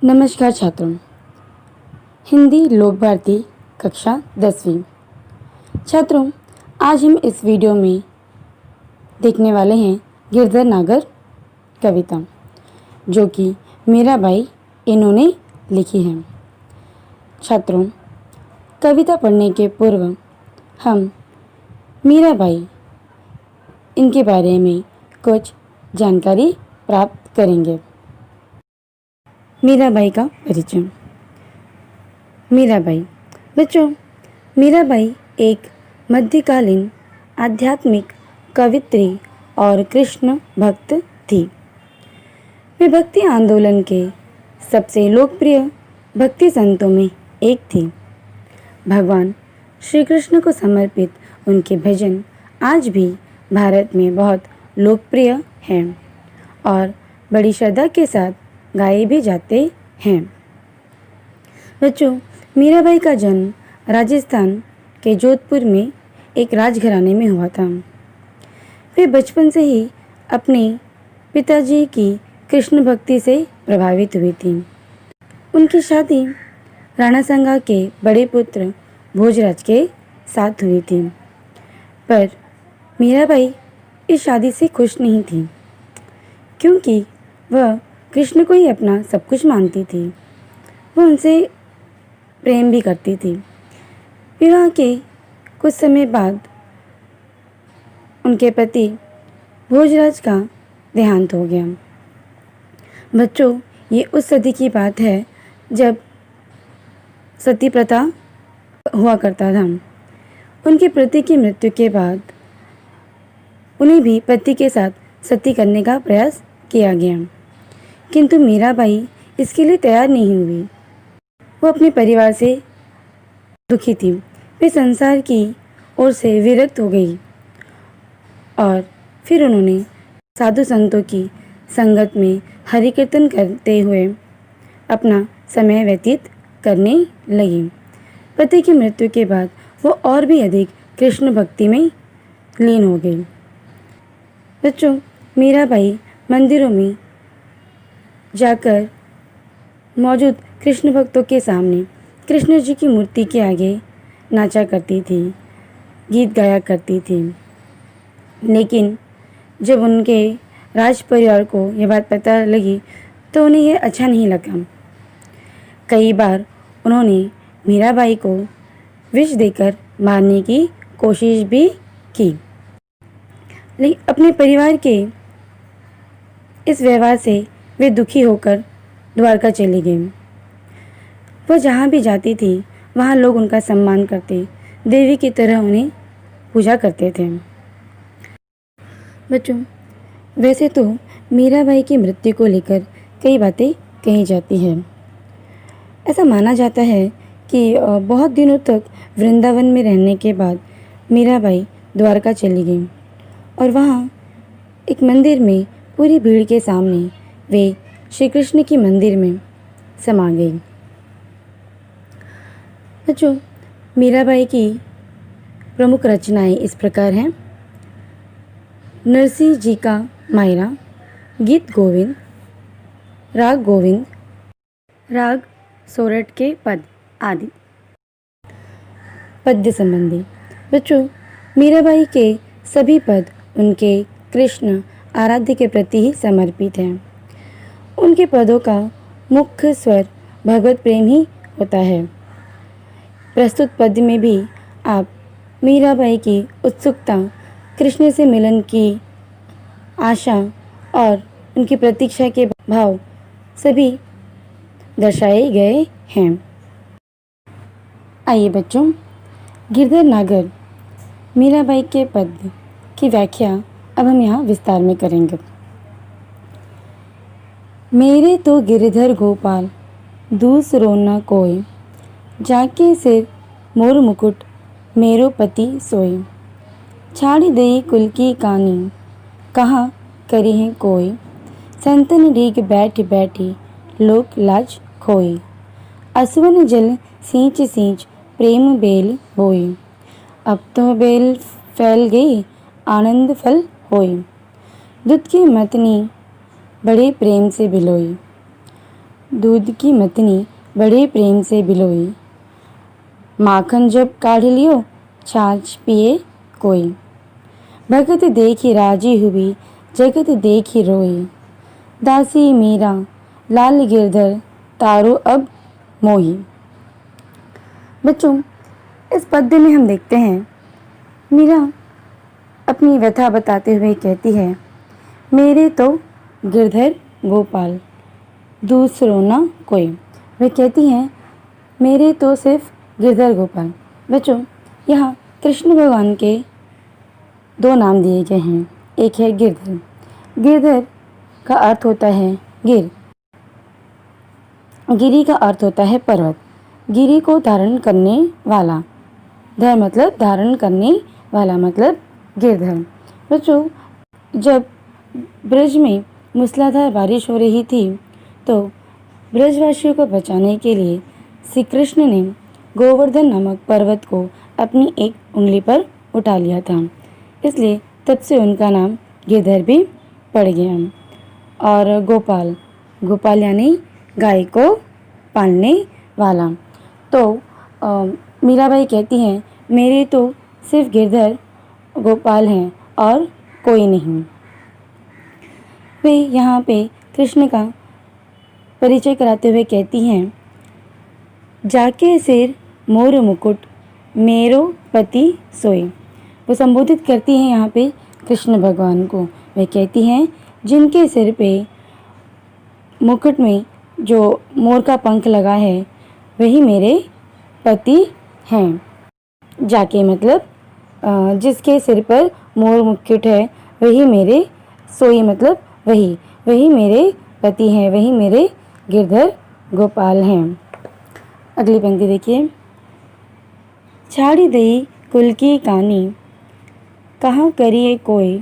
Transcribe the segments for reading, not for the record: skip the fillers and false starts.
नमस्कार छात्रों। हिंदी लोक भारती कक्षा 10वीं। छात्रों, आज हम इस वीडियो में देखने वाले हैं गिरधर नागर कविता, जो कि मीराबाई इन्होंने लिखी है। छात्रों, कविता पढ़ने के पूर्व हम मीराबाई इनके बारे में कुछ जानकारी प्राप्त करेंगे। मीराबाई का परिचय। मीराबाई बच्चों, मीराबाई एक मध्यकालीन आध्यात्मिक कवित्री और कृष्ण भक्त थी। वे भक्ति आंदोलन के सबसे लोकप्रिय भक्ति संतों में एक थी। भगवान श्री कृष्ण को समर्पित उनके भजन आज भी भारत में बहुत लोकप्रिय हैं और बड़ी श्रद्धा के साथ गाए भी जाते हैं। बच्चों, मीराबाई का जन्म राजस्थान के जोधपुर में एक राजघराने में हुआ था। वे बचपन से ही अपने पिताजी की कृष्ण भक्ति से प्रभावित हुई थी। उनकी शादी राणा संगा के बड़े पुत्र भोजराज के साथ हुई थी, पर मीराबाई इस शादी से खुश नहीं थी, क्योंकि वह कृष्ण को ही अपना सब कुछ मानती थी। वह उनसे प्रेम भी करती थी। विवाह के कुछ समय बाद उनके पति भोजराज का देहांत हो गया। बच्चों, ये उस सदी की बात है जब सती प्रथा हुआ करता था। उनके पति की मृत्यु के बाद उन्हें भी पति के साथ सती करने का प्रयास किया गया, किंतु मीराबाई इसके लिए तैयार नहीं हुई। वो अपने परिवार से दुखी थी। वे संसार की ओर से विरक्त हो गई और फिर उन्होंने साधु संतों की संगत में हरि कीर्तन करते हुए अपना समय व्यतीत करने लगी। पति की मृत्यु के बाद वो और भी अधिक कृष्ण भक्ति में लीन हो गई। बच्चों, मीराबाई मंदिरों में जाकर मौजूद कृष्ण भक्तों के सामने कृष्ण जी की मूर्ति के आगे नाचा करती थी, गीत गाया करती थी। लेकिन जब उनके राज परिवार को यह बात पता लगी तो उन्हें यह अच्छा नहीं लगा। कई बार उन्होंने मीराबाई को विष देकर मारने की कोशिश भी की, लेकिन अपने परिवार के इस व्यवहार से वे दुखी होकर द्वारका चली गईं। वह जहाँ भी जाती थी वहाँ लोग उनका सम्मान करते, देवी की तरह उन्हें पूजा करते थे। बच्चों, वैसे तो मीराबाई की मृत्यु को लेकर कई बातें कही जाती हैं। ऐसा माना जाता है कि बहुत दिनों तक वृंदावन में रहने के बाद मीराबाई द्वारका चली गई और वहाँ एक मंदिर में पूरी भीड़ के सामने वे श्री कृष्ण की मंदिर में समा गई। बच्चों, मीराबाई की प्रमुख रचनाएं इस प्रकार हैं। नरसिंह जी का मायरा, गीत गोविंद, राग गोविंद, राग सोरठ के पद आदि। पद्य संबंधी। बच्चों, मीराबाई के सभी पद उनके कृष्ण आराध्य के प्रति ही समर्पित हैं। उनके पदों का मुख्य स्वर भगवत प्रेम ही होता है। प्रस्तुत पद्य में भी आप मीराबाई की उत्सुकता, कृष्ण से मिलन की आशा और उनकी प्रतीक्षा के भाव सभी दर्शाए गए हैं। आइए बच्चों, गिरधर नागर मीराबाई के पद्य की व्याख्या अब हम यहाँ विस्तार में करेंगे। मेरे तो गिरधर गोपाल दूसरो न कोय, जाके सिर मोर मुकुट मेरो पति सोय। छाड़ी दई कुल की कानी, कहाँ करी है कोई। संतन रीग बैठ बैठी, लोक लाज खोई। असवन जल सींच सींच, प्रेम बेल बोई। अब तो बेल फैल गई, आनंद फल होई। दूध की मतनी बड़े प्रेम से बिलोई। दूध की मतनी बड़े प्रेम से बिलोई, माखन जब काढ़ लियो छाछ पिए कोई। भगत देखी राजी हुई जगत देखी रोई, दासी मीरा लाल गिरधर तारो अब मोही। बच्चों, इस पद्य में हम देखते हैं मीरा अपनी व्यथा बताते हुए कहती है, मेरे तो गिरधर गोपाल दूसरों ना कोई। वह कहती हैं मेरे तो सिर्फ गिरधर गोपाल। बच्चों, यहाँ कृष्ण भगवान के दो नाम दिए गए हैं। एक है गिरधर। गिरधर का अर्थ होता है गिर, गिरी का अर्थ होता है पर्वत, गिरी को धारण करने वाला, धर मतलब धारण करने वाला मतलब गिरधर। बच्चों, जब ब्रज में मूसलाधार बारिश हो रही थी तो ब्रजवासियों को बचाने के लिए श्री कृष्ण ने गोवर्धन नामक पर्वत को अपनी एक उंगली पर उठा लिया था, इसलिए तब से उनका नाम गिरधर भी पड़ गया। और गोपाल, गोपाल यानी गाय को पालने वाला। तो मीराबाई कहती हैं मेरे तो सिर्फ गिरधर गोपाल हैं और कोई नहीं। वे यहाँ पे कृष्ण का परिचय कराते हुए कहती हैं, जाके सिर मोर मुकुट मेरो पति सोए। वो संबोधित करती हैं यहाँ पे कृष्ण भगवान को। वे कहती हैं जिनके सिर पे मुकुट में जो मोर का पंख लगा है वही मेरे पति हैं। जाके मतलब जिसके सिर पर मोर मुकुट है वही मेरे, सोई मतलब वही, वही मेरे पति हैं, वही मेरे गिरधर गोपाल हैं। अगली पंक्ति देखिए, छाड़ी दई कुल की कानी कहाँ करिए कोई,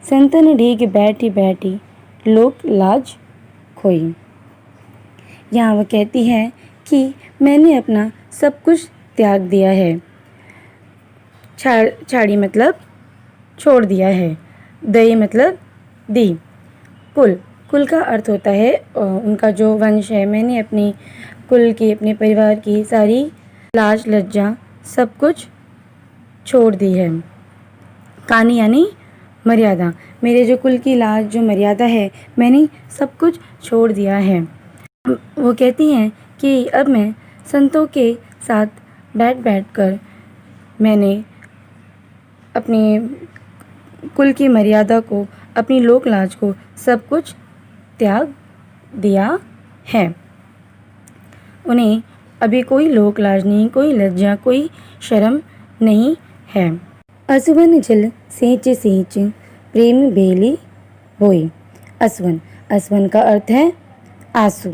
संतन ढीग बैठी बैठी लोक लाज खोई। यहाँ वह कहती है कि मैंने अपना सब कुछ त्याग दिया है। छाड़ी मतलब छोड़ दिया है, दई मतलब दी, कुल, कुल का अर्थ होता है उनका जो वंश है। मैंने अपनी कुल की, अपने परिवार की सारी लाज लज्जा सब कुछ छोड़ दी है। कानी यानी मर्यादा, मेरे जो कुल की लाज जो मर्यादा है मैंने सब कुछ छोड़ दिया है। वो कहती हैं कि अब मैं संतों के साथ बैठ बैठ कर मैंने अपनी कुल की मर्यादा को, अपनी लोक लाज को सब कुछ त्याग दिया है। उन्हें अभी कोई लोक लाज नहीं, कोई लज्जा, कोई शर्म नहीं है। असुवन जल सेंच सेंच प्रेम बेली बोई। असुवन, असुवन का अर्थ है आंसू,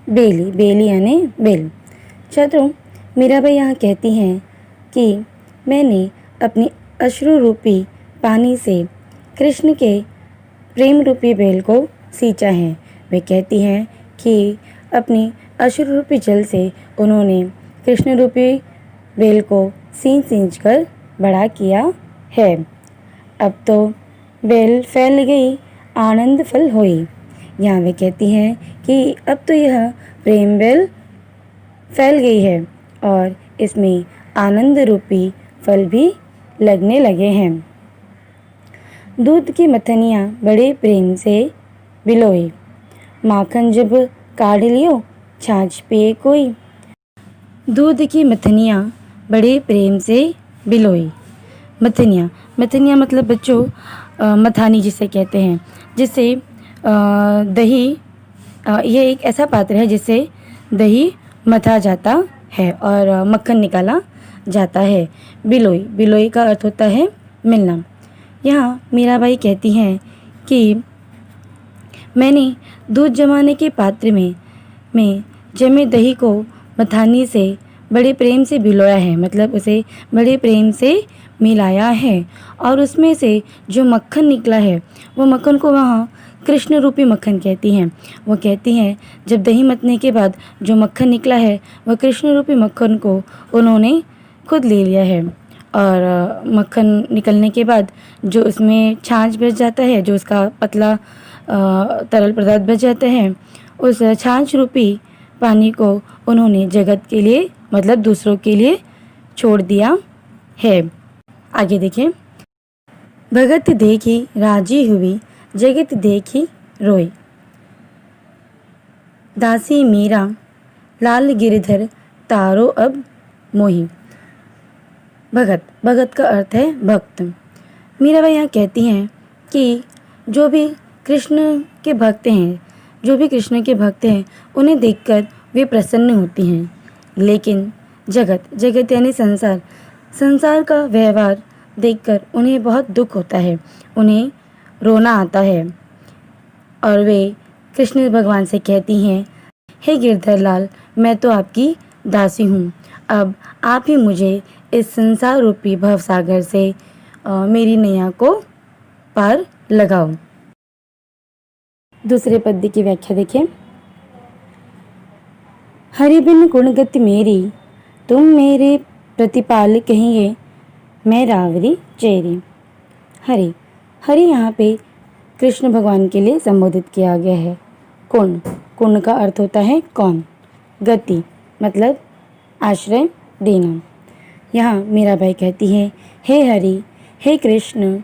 बेली, बेली यानी बेल। छात्रों, मीराबाई यहाँ कहती हैं कि मैंने अपनी अश्रु रूपी पानी से कृष्ण के प्रेम रूपी बेल को सींचा है। वे कहती हैं कि अपनी अश्रु रूपी जल से उन्होंने कृष्ण रूपी बेल को सींच सींच कर बड़ा किया है। अब तो बेल फैल गई आनंद फल होई। यहाँ वे कहती हैं कि अब तो यह प्रेम बेल फैल गई है और इसमें आनंद रूपी फल भी लगने लगे हैं। दूध की मथनियाँ बड़े प्रेम से बिलोई, माखन जब काढ़ लियो छाछ पिए कोई। दूध की मथनियाँ बड़े प्रेम से बिलोई। मथनियाँ, मथनियाँ मतलब बच्चों मथानी जिसे कहते हैं, जिससे दही, ये एक ऐसा पात्र है जिससे दही मथा जाता है और मक्खन निकाला जाता है। बिलोई, बिलोई का अर्थ होता है मिलना। यहाँ मीराबाई कहती हैं कि मैंने दूध जमाने के पात्र में जमे दही को मथानी से बड़े प्रेम से भिगोया है, मतलब उसे बड़े प्रेम से मिलाया है और उसमें से जो मक्खन निकला है वो मक्खन को वहाँ कृष्ण रूपी मक्खन कहती हैं। वो कहती हैं जब दही मतने के बाद जो मक्खन निकला है वह कृष्ण रूपी मक्खन को उन्होंने खुद ले लिया है और मक्खन निकलने के बाद जो उसमें छाछ बच जाता है, जो उसका पतला तरल पदार्थ बच जाता है, उस छाछ रूपी पानी को उन्होंने जगत के लिए मतलब दूसरों के लिए छोड़ दिया है। आगे देखें। भगत देखी राजी हुई, जगत देखी रोई। दासी मीरा लाल गिरधर तारो अब मोही। भगत, भगत का अर्थ है भक्त। मीराबाई यहाँ कहती हैं कि जो भी कृष्ण के भक्त हैं, जो भी कृष्ण के भक्त हैं, उन्हें देखकर वे प्रसन्न होती हैं। लेकिन जगत, जगत यानी संसार, संसार का व्यवहार देखकर उन्हें बहुत दुख होता है, उन्हें रोना आता है और वे कृष्ण भगवान से कहती हैं, हे गिरधर लाल, मैं तो आपकी दासी हूँ, अब आप ही मुझे इस संसार रूपी भवसागर से मेरी नैया को पार लगाओ। दूसरे पद्य की व्याख्या देखें। हरि बिन गुणगति मेरी, तुम मेरे प्रतिपाल कहिए, मैं रावरी चेरी। हरि, हरि यहाँ पे कृष्ण भगवान के लिए संबोधित किया गया है। कुण, कुण का अर्थ होता है कौन। गति मतलब आश्रय देना। यहाँ मीराबाई कहती है, हे हरि, हे कृष्ण,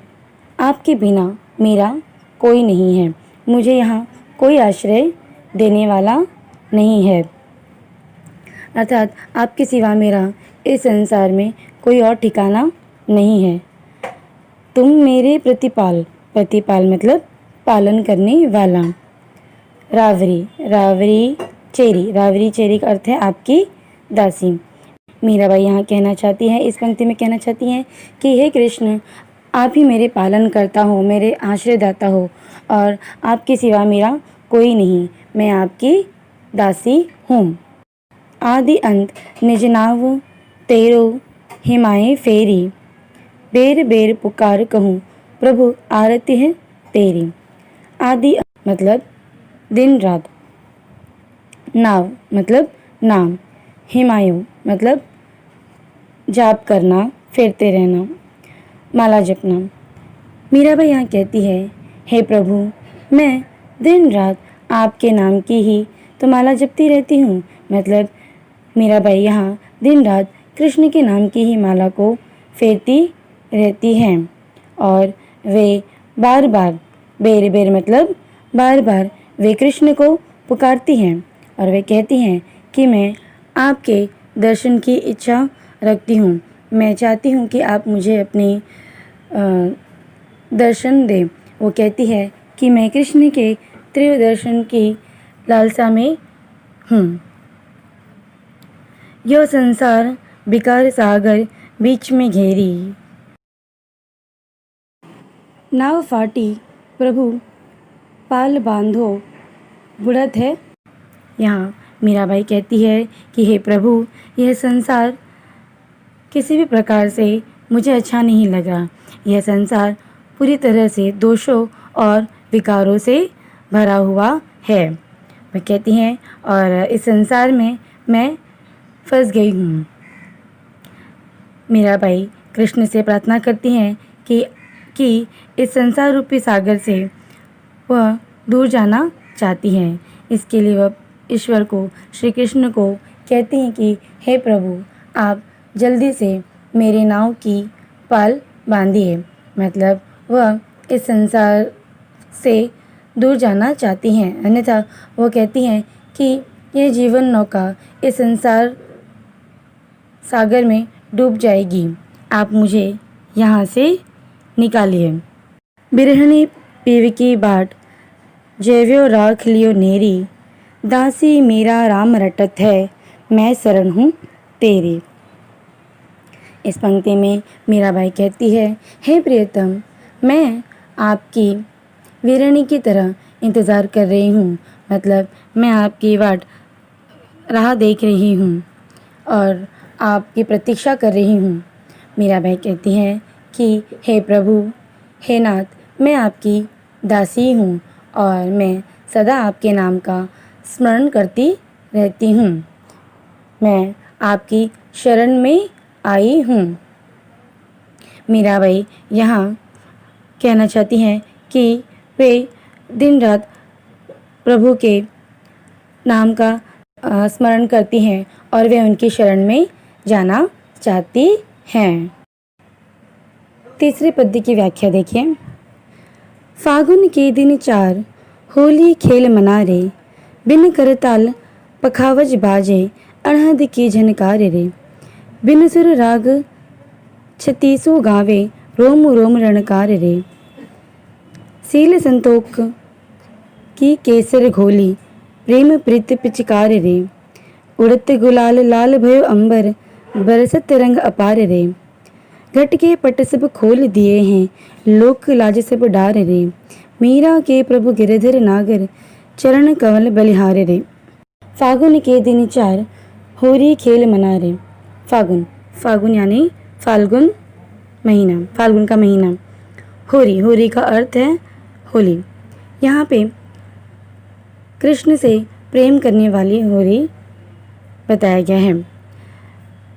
आपके बिना मेरा कोई नहीं है, मुझे यहाँ कोई आश्रय देने वाला नहीं है, अर्थात आपके सिवा मेरा इस संसार में कोई और ठिकाना नहीं है। तुम मेरे प्रतिपाल, प्रतिपाल मतलब पालन करने वाला। रावरी, रावरी चेरी, रावरी चेरी का अर्थ है आपकी दासी। मीराबाई यहाँ कहना चाहती है, इस पंक्ति में कहना चाहती हैं कि हे कृष्ण, आप ही मेरे पालन करता हो, मेरे आश्रयदाता हो और आपके सिवा मेरा कोई नहीं, मैं आपकी दासी हूँ। आदि अंत निज नाव तेरो हिमाए फेरी, बेर बेर पुकार कहूँ प्रभु आरती है तेरी। आदि मतलब दिन रात, नाव मतलब नाम, हिमायू मतलब जाप करना, फिरते रहना, माला जपना। मीराबाई यहाँ कहती है, हे प्रभु, मैं दिन रात आपके नाम की ही तो माला जपती रहती हूँ। मतलब मीराबाई यहाँ दिन रात कृष्ण के नाम की ही माला को फेरती रहती हैं और वे बार बार, बेर बेर मतलब बार बार वे कृष्ण को पुकारती हैं और वे कहती हैं कि मैं आपके दर्शन की इच्छा रखती हूँ, मैं चाहती हूँ कि आप मुझे अपने दर्शन दें। वो कहती है कि मैं कृष्ण के त्रिव दर्शन की लालसा में हूँ। यह संसार विकार सागर बीच में घेरी, नाव फाटी प्रभु पाल बांधो बुढ़त है। यहाँ मीराबाई कहती है कि हे प्रभु, यह संसार किसी भी प्रकार से मुझे अच्छा नहीं लगा, यह संसार पूरी तरह से दोषों और विकारों से भरा हुआ है। वह कहती हैं और इस संसार में मैं फंस गई हूँ। मीराबाई कृष्ण से प्रार्थना करती हैं कि इस संसार रूपी सागर से वह दूर जाना चाहती हैं। इसके लिए वह ईश्वर को, श्री कृष्ण को कहती हैं कि हे प्रभु, आप जल्दी से मेरे नाव की पाल बांधिए। मतलब वह इस संसार से दूर जाना चाहती हैं, अन्यथा वो कहती हैं कि यह जीवन नौका इस संसार सागर में डूब जाएगी, आप मुझे यहाँ से निकालिए। बिरहनी पीव की बाट, जैव्यो राख लियो नेरी, दासी मेरा राम रटत है, मैं शरण हूँ तेरी। इस पंक्ति में मीराबाई कहती है, हे प्रियतम, मैं आपकी वीरणी की तरह इंतज़ार कर रही हूँ। मतलब मैं आपकी वाट राह देख रही हूँ और आपकी प्रतीक्षा कर रही हूँ। मीराबाई कहती हैं कि हे प्रभु, हे नाथ, मैं आपकी दासी हूँ और मैं सदा आपके नाम का स्मरण करती रहती हूँ। मैं आपकी शरण में आई हूँ। मीराबाई यहाँ कहना चाहती हैं कि वे दिन रात प्रभु के नाम का स्मरण करती हैं और वे उनकी शरण में जाना चाहती हैं। तीसरे पद्य की व्याख्या देखिए। फागुन के दिन 4 होली खेल मना रे, बिन करताल पखावज बाजे, अड़हद की झनकार रे। बिन सुर राग छतीसु गावे, रोम रोम रणकार रे। सील संतोख की केसर घोली, प्रेम प्रीत पिचकार रे। उड़त गुलाल लाल भयो अंबर, बरसत रंग अपार रे। घट के पट सब खोल दिए हैं, लोक लाज सब डार रे। मीरा के प्रभु गिरधर नागर, चरण कमल बलिहार रे। फागुन के दिन 4 होली खेल मना रे। फागुन, फागुन यानी फाल्गुन महीना, फाल्गुन का महीना। होरी, होरी का अर्थ है होली। यहाँ पे कृष्ण से प्रेम करने वाली होरी बताया गया है।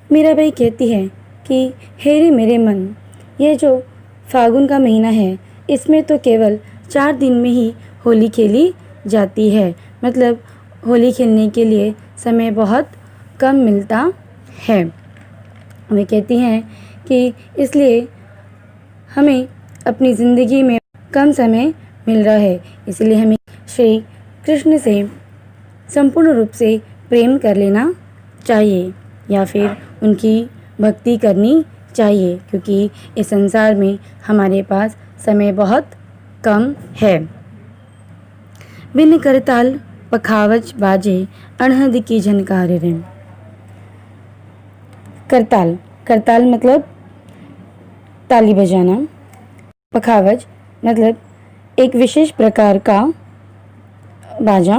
मीराबाई कहती है कि हे रे मेरे मन, ये जो फागुन का महीना है इसमें तो केवल 4 दिन में ही होली खेली जाती है, मतलब होली खेलने के लिए समय बहुत कम मिलता है। वे कहती हैं कि इसलिए हमें अपनी ज़िंदगी में कम समय मिल रहा है, इसलिए हमें श्री कृष्ण से संपूर्ण रूप से प्रेम कर लेना चाहिए या फिर उनकी भक्ति करनी चाहिए, क्योंकि इस संसार में हमारे पास समय बहुत कम है। बिन करताल पखावज बाजे, अड़हद की झनकार रे। करताल, करताल मतलब ताली बजाना। पखावज मतलब एक विशेष प्रकार का बाजा।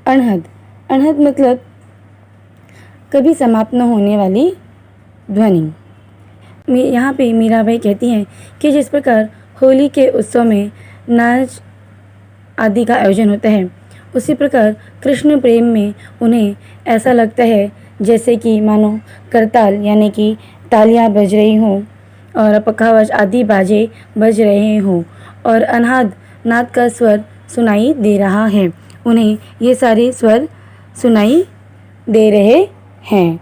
अड़हद, अड़हद मतलब कभी समाप्त न होने वाली ध्वनि। यहाँ पे मीराबाई कहती हैं कि जिस प्रकार होली के उत्सव में नाच आदि का आयोजन होता है, उसी प्रकार कृष्ण प्रेम में उन्हें ऐसा लगता है जैसे कि मानो करताल यानी कि तालियां बज रही हों और पखावज आदि बाजे बज रहे हों और अनाद नाद का स्वर सुनाई दे रहा है। उन्हें ये सारे स्वर सुनाई दे रहे हैं।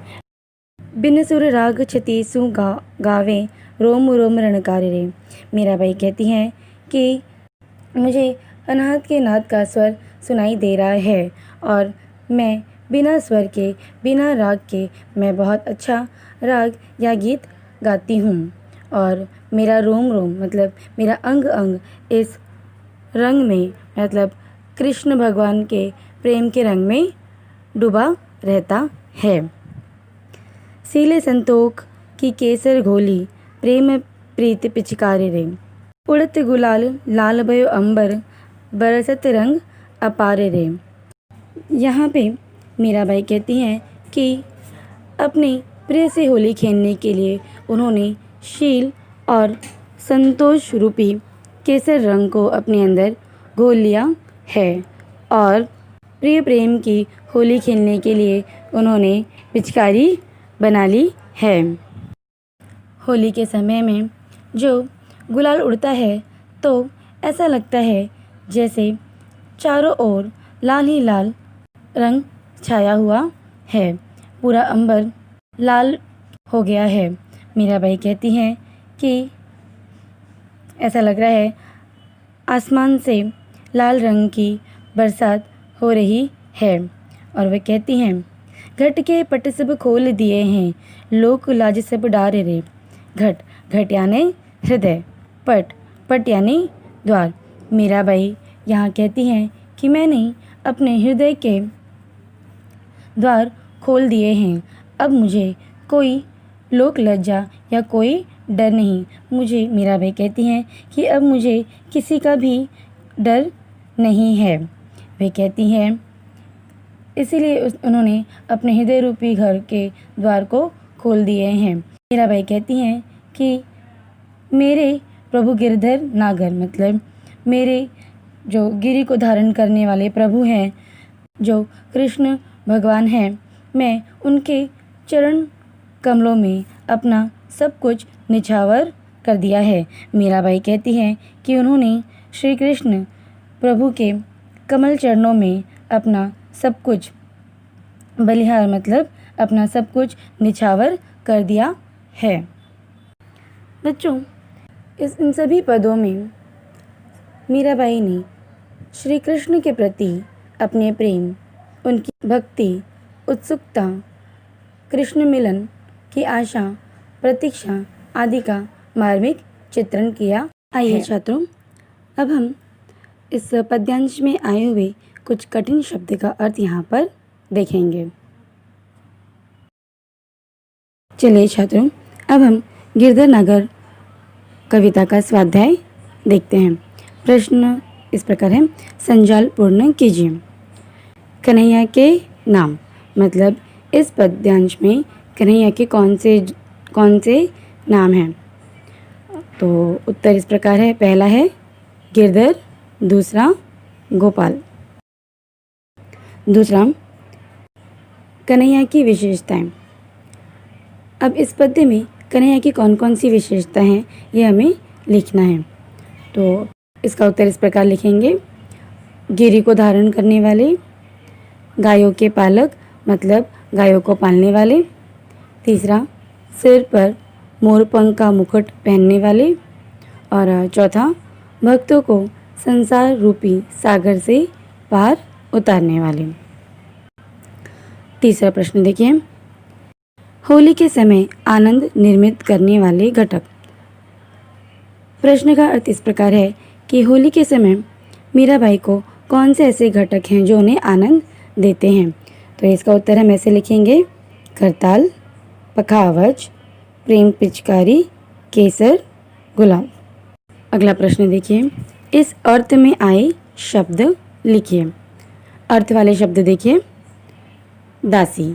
बिन सुर राग छतीसु गावे, रोम रोम रणकार रे। मीराबाई कहती हैं कि मुझे अनाहत के नाद का स्वर सुनाई दे रहा है और मैं बिना स्वर के, बिना राग के मैं बहुत अच्छा राग या गीत गाती हूँ और मेरा रोम रोम मतलब मेरा अंग अंग इस रंग में, मतलब कृष्ण भगवान के प्रेम के रंग में डूबा रहता है। सीले संतोख की केसर घोली, प्रेम प्रीत पिचकारी रे। उड़त गुलाल लाल भयो अंबर, बरसत रंग अपारे रे। यहाँ पे मीराबाई कहती हैं कि अपने प्रिय से होली खेलने के लिए उन्होंने शील और संतोष रूपी केसर रंग को अपने अंदर घोल लिया है और प्रिय प्रेम की होली खेलने के लिए उन्होंने पिचकारी बना ली है। होली के समय में जो गुलाल उड़ता है तो ऐसा लगता है जैसे चारों ओर लाल ही लाल रंग छाया हुआ है, पूरा अंबर लाल हो गया है। मीराबाई कहती हैं कि ऐसा लग रहा है आसमान से लाल रंग की बरसात हो रही है और वे कहती हैं घट के पट सब खोल दिए हैं, लोक लाज सब डार रे। घट, घट यानी हृदय, पट, पट यानी द्वार। मीराबाई यहाँ कहती हैं कि मैंने अपने हृदय के द्वार खोल दिए हैं, अब मुझे कोई लोक लज्जा या कोई डर नहीं। मुझे, मीराबाई कहती हैं कि अब मुझे किसी का भी डर नहीं है। वे कहती हैं इसीलिए उन्होंने अपने हृदय रूपी घर के द्वार को खोल दिए हैं। मीराबाई कहती हैं कि मेरे प्रभु गिरधर नागर, मतलब मेरे जो गिरि को धारण करने वाले प्रभु हैं, जो कृष्ण भगवान हैं, मैं उनके चरण कमलों में अपना सब कुछ निछावर कर दिया है। मीराबाई कहती हैं कि उन्होंने श्री कृष्ण प्रभु के कमल चरणों में अपना सब कुछ, बलिहार मतलब अपना सब कुछ निछावर कर दिया है। बच्चों, इन सभी पदों में मीराबाई ने श्री कृष्ण के प्रति अपने प्रेम, उनकी भक्ति, उत्सुकता, कृष्ण मिलन की आशा, प्रतीक्षा आदि का मार्मिक चित्रण किया। आइए छात्रों, अब हम इस पद्यांश में आए हुए कुछ कठिन शब्द का अर्थ यहाँ पर देखेंगे। चलिए छात्रों, अब हम गिरधर नगर कविता का स्वाध्याय देखते हैं। प्रश्न इस प्रकार है, संजाल पूर्ण कीजिए। कन्हैया के नाम, मतलब इस पद्यांश में कन्हैया के कौन से नाम हैं? तो उत्तर इस प्रकार है। पहला है गिरधर, दूसरा गोपाल। दूसरा, कन्हैया की विशेषताएं। अब इस पद्य में कन्हैया की कौन कौन सी विशेषताएं हैं, ये हमें लिखना है। तो इसका उत्तर इस प्रकार लिखेंगे। गिरी को धारण करने वाले, गायों के पालक मतलब गायों को पालने वाले। तीसरा, सिर पर मोरपंख का मुकुट पहनने वाले। और चौथा, भक्तों को संसार रूपी सागर से पार उतारने वाले। तीसरा प्रश्न देखिए, होली के समय आनंद निर्मित करने वाले घटक। प्रश्न का अर्थ इस प्रकार है कि होली के समय मीराबाई को कौन से ऐसे घटक हैं जो उन्हें आनंद देते हैं? तो इसका उत्तर हम ऐसे लिखेंगे, करताल, पखावज, प्रेम पिचकारी, केसर, गुलाब। अगला प्रश्न देखिए, इस अर्थ में आए शब्द लिखिए। अर्थ वाले शब्द देखिए, दासी,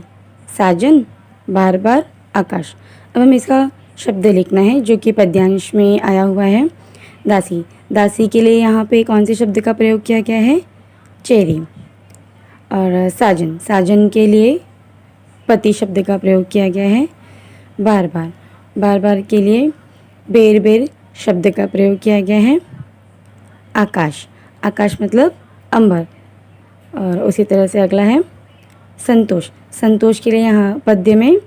साजन, बार बार, आकाश। अब हमें इसका शब्द लिखना है जो कि पद्यांश में आया हुआ है। दासी, दासी के लिए यहाँ पे कौन से शब्द का प्रयोग किया गया है? चेरी। और साजन, साजन के लिए पति शब्द का प्रयोग किया गया है। बार बार, बार बार के लिए बेर बेर शब्द का प्रयोग किया गया है। आकाश, आकाश मतलब अंबर। और उसी तरह से अगला है संतोष, संतोष के लिए यहाँ पद्य में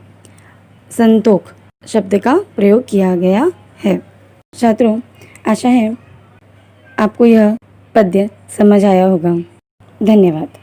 संतोख शब्द का प्रयोग किया गया है। छात्रों, आशा है आपको यह पद्य समझ आया होगा। धन्यवाद।